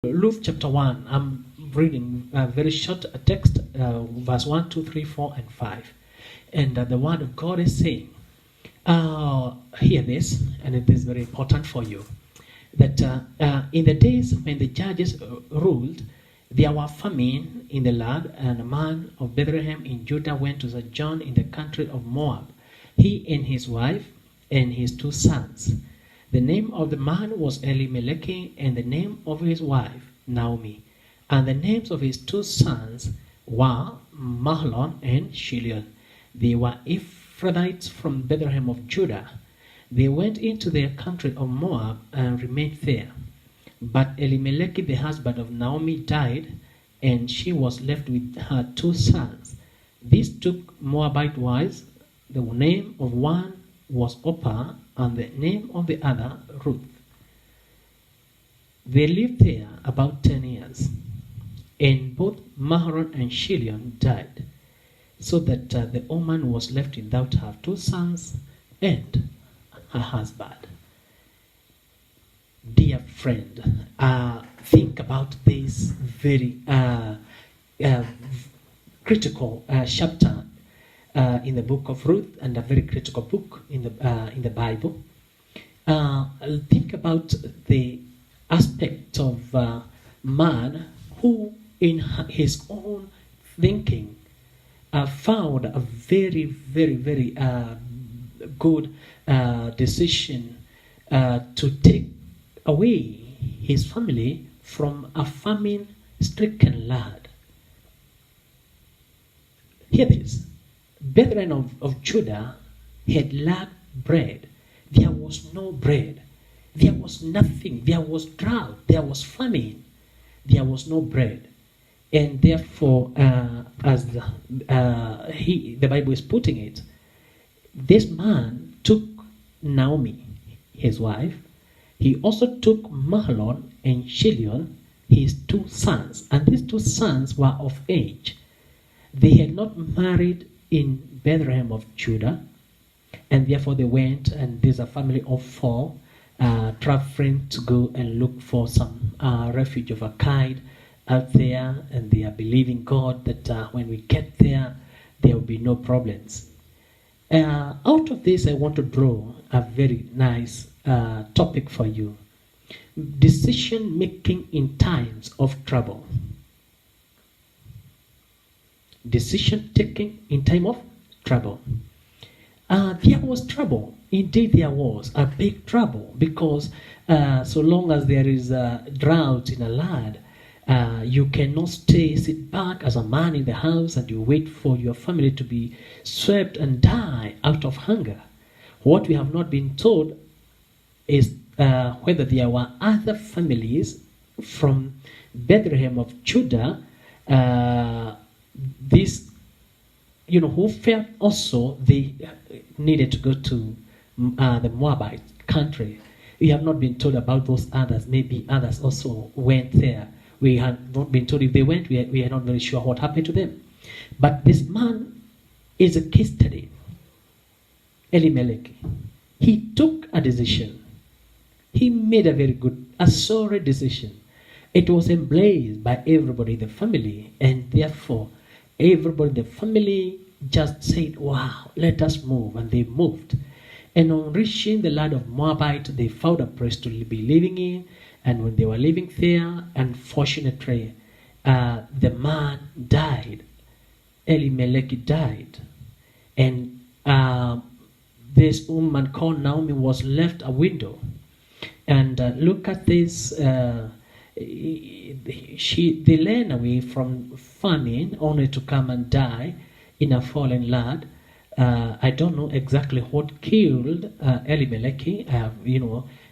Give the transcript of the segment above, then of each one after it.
Luke chapter 1, I'm reading a very short text, verse 1, 2, 3, 4, and 5. And the word of God is saying, hear this, and it is very important for you, that in the days when the judges ruled, there were famine in the land, and a man of Bethlehem in Judah went to sojourn in the country of Moab, he and his wife and his 2 sons. The name of the man was Elimelech, and the name of his wife Naomi. And the names of his 2 sons were Mahlon and Chilion. They were Ephrathites from Bethlehem of Judah. They went into the country of Moab and remained there. But Elimelech, the husband of Naomi, died, and she was left with her 2 sons. These took Moabite wives. The name of one was Orpah, and the name of the other Ruth. They lived there about 10 years, and both Mahlon and Chilion died, so that the woman was left without her 2 sons and her husband. Dear friend, think about this very critical chapter in the book of Ruth, and a very critical book in the Bible. Think about the aspect of man who, in his own thinking, found a very, very, very good decision to take away his family from a famine-stricken land. Hear this. Brethren of Judah had lacked bread. There was no bread. There was nothing. There was drought. There was famine. There was no bread. And therefore, as the Bible is putting it, this man took Naomi, his wife. He also took Mahlon and Chilion, his 2 sons. And these 2 sons were of age. They had not married in Bethlehem of Judah, and therefore they went, and there's a family of 4 traveling to go and look for some refuge of a kind out there, and they are believing God that when we get there will be no problems. Out of this, I want to draw a very nice topic for you: decision making in times of trouble. Decision taking in time of trouble. There was trouble. Indeed, there was a big trouble, because so long as there is a drought in a land, you cannot sit back as a man in the house and you wait for your family to be swept and die out of hunger. What we have not been told is whether there were other families from Bethlehem of Judah, who felt also they needed to go to the Moabite country. We have not been told about those others. Maybe others also went there. We have not been told if they went. We are not very sure what happened to them. But this man is a case study. Elimelech. He took a decision. He made a very good, a sorry decision. It was embraced by everybody in the family, and therefore everybody in the family just said, wow, let us move. And they moved. And on reaching the land of Moabite, they found a place to be living in. And when they were living there, unfortunately, the man died. Elimelech died. And this woman called Naomi was left a widow. And look at this. They ran away from famine only to come and die in a fallen land. I don't know exactly what killed Elimelech.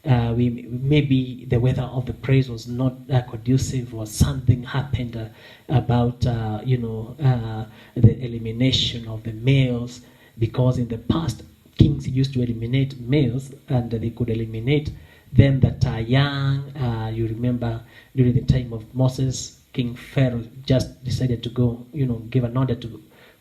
Maybe the weather of the place was not conducive, or something happened about the elimination of the males, because in the past kings used to eliminate males, and they could eliminate them that are young. You remember during the time of Moses, King Pharaoh just decided to go, give an order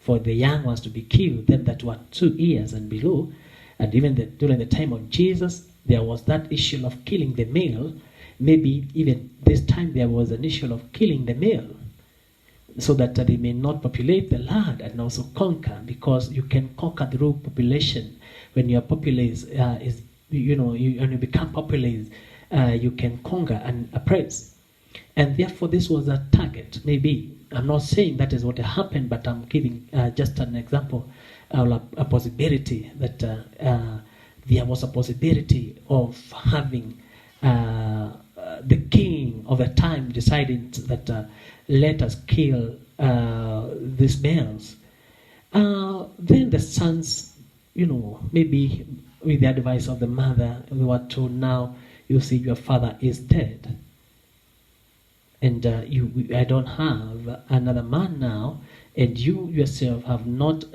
for the young ones to be killed, them that were 2 years and below. And even during the time of Jesus, there was that issue of killing the male, Maybe even this time there was an issue of killing the male, so that they may not populate the land and also conquer, because you can conquer through population. When your populace is, when you become populace, you can conquer and oppress. And therefore, this was a target. Maybe I'm not saying that is what happened, but I'm giving just an example, a possibility that there was a possibility of having the king of the time deciding that let us kill these males. Then the sons, maybe with the advice of the mother, we were told, now you see your father is dead, and I don't have another man now, and you yourself have not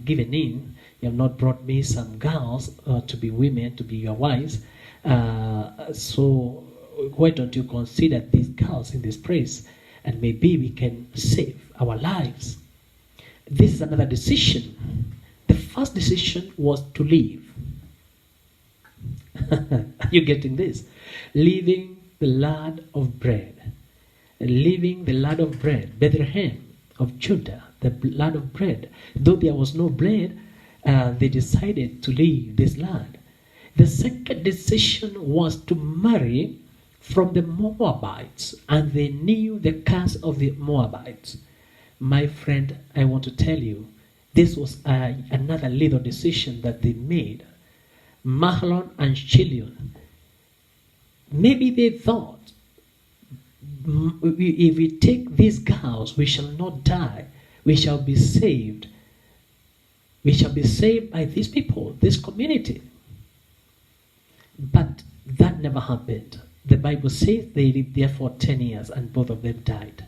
given in. You have not brought me some girls to be women, to be your wives. So why don't you consider these girls in this place, and maybe we can save our lives. This is another decision. The first decision was to leave. Are you getting this? Leaving the land of bread. Leaving the land of bread, Bethlehem of Judah, the land of bread. Though there was no bread, they decided to leave this land. The second decision was to marry from the Moabites, and they knew the curse of the Moabites. My friend, I want to tell you, this was another little decision that they made. Mahlon and Chilion. Maybe they thought, if we take these girls, we shall not die. We shall be saved. We shall be saved by these people, this community. But that never happened. The Bible says they lived there for 10 years and both of them died.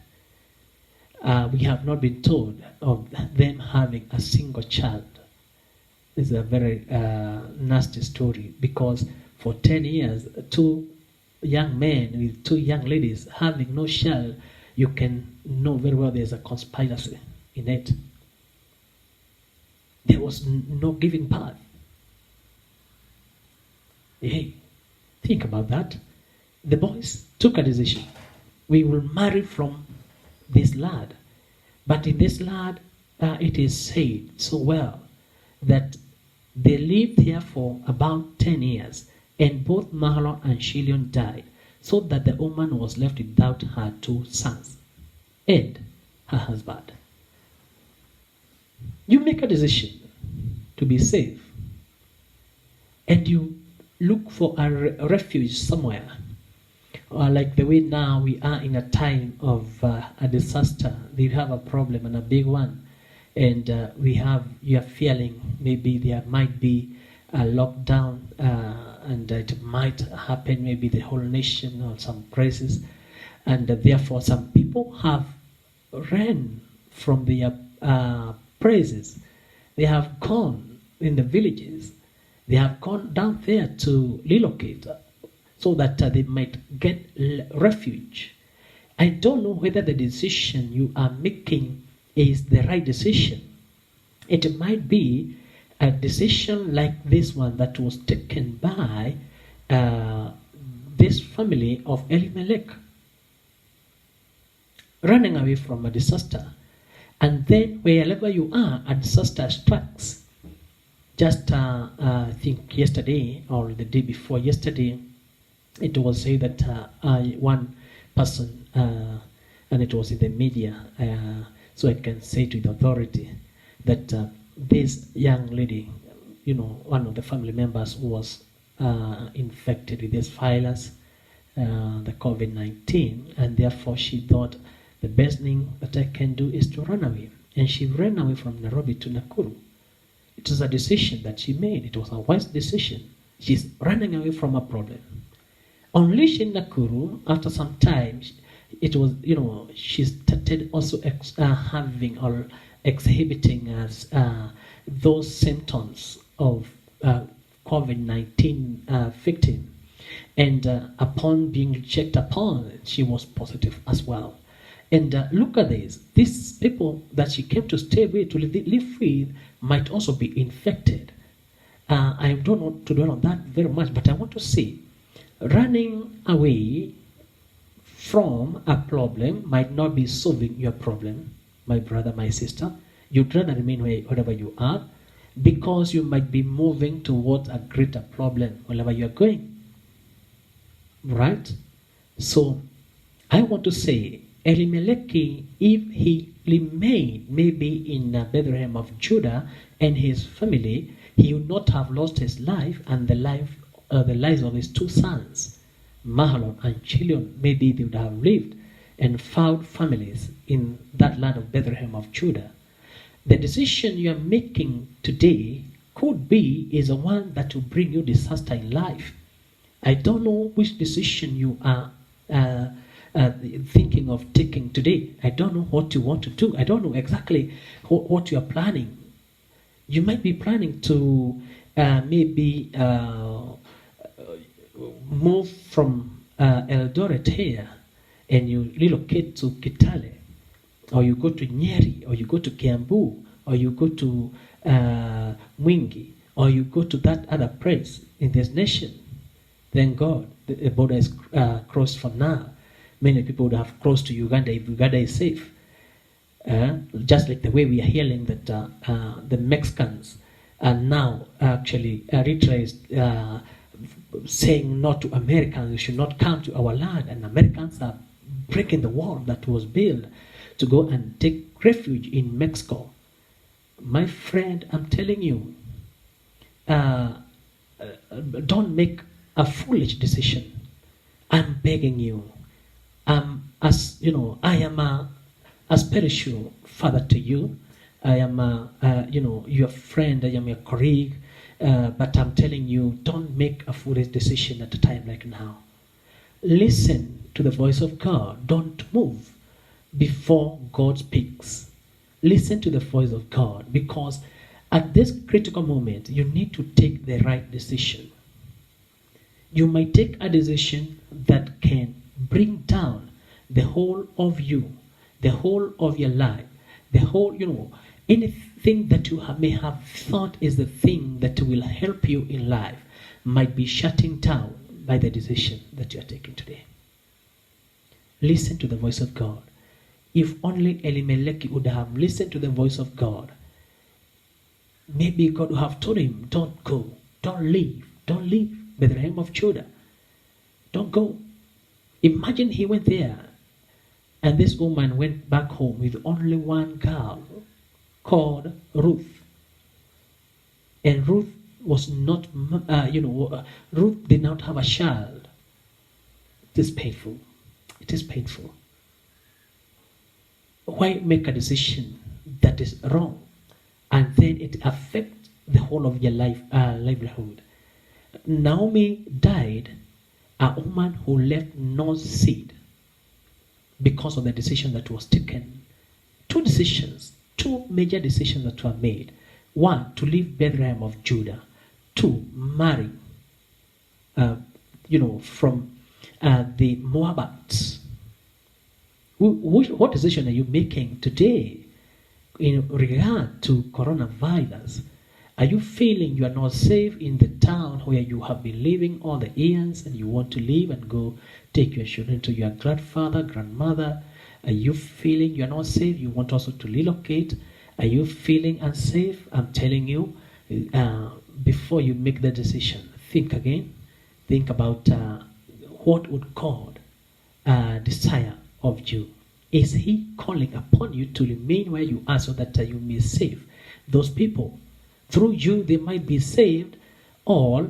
We have not been told of them having a single child. This is a very nasty story, because for 10 years, two young men with two young ladies having no child, you can know very well there's a conspiracy in it. There was no giving birth. Hey, think about that. The boys took a decision. We will marry from this lad. But in this lad, it is said so well that they lived here for about 10 years, and both Mahlon and Chilion died, so that the woman was left without her two sons and her husband. You make a decision to be safe, and you look for a refuge somewhere. Like the way now we are in a time of a disaster. We have a problem, and a big one, and you are feeling maybe there might be a lockdown, and it might happen, maybe the whole nation or some crisis, and therefore some people have ran from their praises. They have gone in the villages. They have gone down there to relocate, so that they might get refuge. I don't know whether the decision you are making is the right decision. It might be a decision like this one that was taken by this family of Elimelech, running away from a disaster. And then wherever you are, a disaster strikes. Just I think yesterday or the day before yesterday, it was said that one person, and it was in the media, so I can say to the authority that this young lady, one of the family members was infected with this virus, the COVID-19, and therefore she thought the best thing that I can do is to run away. And she ran away from Nairobi to Nakuru. It was a decision that she made. It was a wise decision. She's running away from a problem. On reaching Nakuru, after some time, it was, she started also having or exhibiting as those symptoms of COVID-19 victim. And upon being checked upon, she was positive as well. And look at this. These people that she came to stay with, to live with, might also be infected. I don't want to dwell on that very much, but I want to say Running away from a problem might not be solving your problem, my brother, my sister. You'd rather remain wherever you are because you might be moving towards a greater problem wherever you are going. Right? So, I want to say, Elimelech, if he remained maybe in Bethlehem of Judah and his family, he would not have lost his life and the lives of his two sons, Mahlon and Chilion. Maybe they would have lived and found families in that land of Bethlehem of Judah. The decision you are making today could be is the one that will bring you disaster in life. I don't know which decision you are thinking of taking today. I don't know what you want to do. I don't know exactly what you are planning. You might be planning to maybe move from Eldoret here and you relocate to Kitale, or you go to Nyeri, or you go to Kiambu, or you go to Mwingi, or you go to that other place in this nation. Thank God the border is crossed from now. Many people would have crossed to Uganda if Uganda is safe. Just like the way we are hearing that the Mexicans are now actually Eritrea saying no to Americans, you should not come to our land, and Americans are breaking the wall that was built to go and take refuge in Mexico. My friend, I'm telling you, don't make a foolish decision. I'm begging you. As you know, I am a spiritual father to you. I am your friend. I am your colleague. But I'm telling you, don't make a foolish decision at a time like now. Listen to the voice of God. Don't move before God speaks. Listen to the voice of God, because at this critical moment, you need to take the right decision. You might take a decision that can bring down the whole of you, the whole of your life, the whole, anything that you may have thought is the thing that will help you in life might be shutting down by the decision that you are taking today. Listen to the voice of God. If only Elimelech would have listened to the voice of God, maybe God would have told him, don't go, don't leave Bethlehem of Judah. Don't go. Imagine he went there and this woman went back home with only one girl called Ruth. And Ruth was not, Ruth did not have a child. It is painful. It is painful. Why make a decision that is wrong and then it affects the whole of your life, livelihood? Naomi died, a woman who left no seed because of the decision that was taken. Two major decisions that were made. One, to leave Bethlehem of Judah. Two, marry, from the Moabites. What decision are you making today in regard to coronavirus? Are you feeling you are not safe in the town where you have been living all the years and you want to leave and go take your children to your grandfather, grandmother? Are you feeling you are not safe? You want also to relocate? Are you feeling unsafe? I'm telling you, before you make the decision, think again. Think about what would God desire of you. Is he calling upon you to remain where you are so that you may save those people? Through you, they might be saved. Or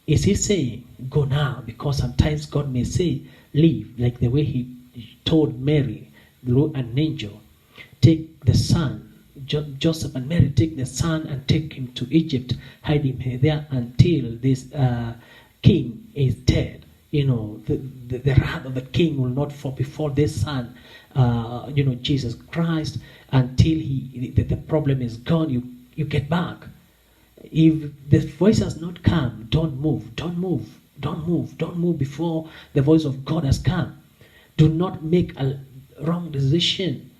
is he saying, go now? Because sometimes God may say, leave, like the way he told Mary through an angel. Take the son, Joseph and Mary, take the son and take him to Egypt, hide him there until this king is dead. The wrath of the king will not fall before this son, Jesus Christ, until the problem is gone. You get back. If the voice has not come, don't move before the voice of God has come. Do not make a wrong decision